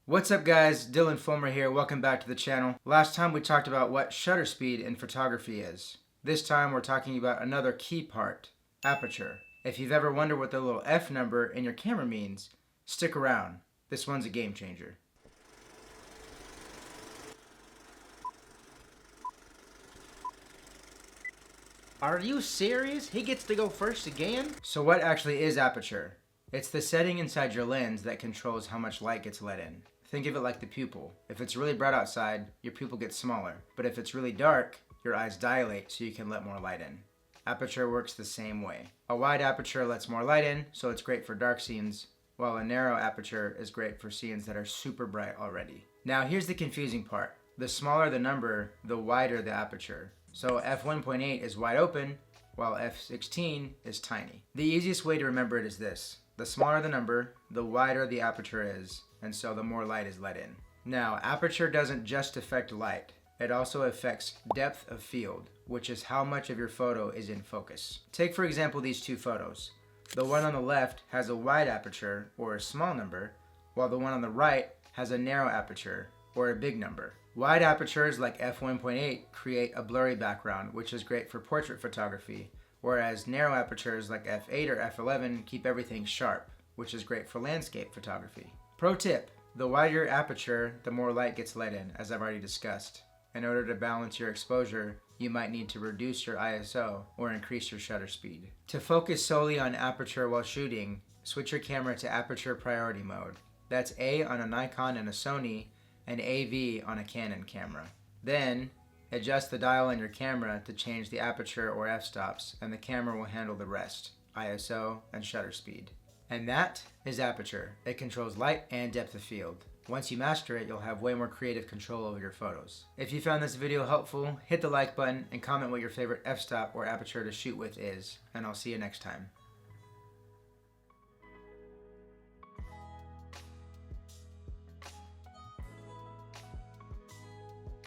What's up guys, Dylan Fulmer here, welcome back to the channel. Last time we talked about what shutter speed in photography is. This time we're talking about another key part, aperture. If you've ever wondered what the little F number in your camera means, stick around. This one's a game changer. Are you serious? He gets to go first again? So what actually is aperture? It's the setting inside your lens that controls how much light gets let in. Think of it like the pupil. If it's really bright outside, your pupil gets smaller. But if it's really dark, your eyes dilate so you can let more light in. Aperture works the same way. A wide aperture lets more light in, so it's great for dark scenes, while a narrow aperture is great for scenes that are super bright already. Now here's the confusing part. The smaller the number, the wider the aperture. So f1.8 is wide open, while f16 is tiny. The easiest way to remember it is this. The smaller the number, the wider the aperture is, and so the more light is let in. Now, aperture doesn't just affect light. It also affects depth of field, which is how much of your photo is in focus. Take for example these two photos. The one on the left has a wide aperture, or a small number, while the one on the right has a narrow aperture, or a big number. Wide apertures like f1.8 create a blurry background, which is great for portrait photography, whereas narrow apertures like f8 or f11 keep everything sharp, which is great for landscape photography. Pro tip, the wider your aperture, the more light gets let in, as I've already discussed. In order to balance your exposure, you might need to reduce your ISO or increase your shutter speed. To focus solely on aperture while shooting, switch your camera to aperture priority mode. That's A on a Nikon and a Sony, and AV on a Canon camera. Then, adjust the dial on your camera to change the aperture or f-stops, and the camera will handle the rest, ISO and shutter speed. And that is aperture. It controls light and depth of field. Once you master it, you'll have way more creative control over your photos. If you found this video helpful, hit the like button and comment what your favorite f-stop or aperture to shoot with is, and I'll see you next time.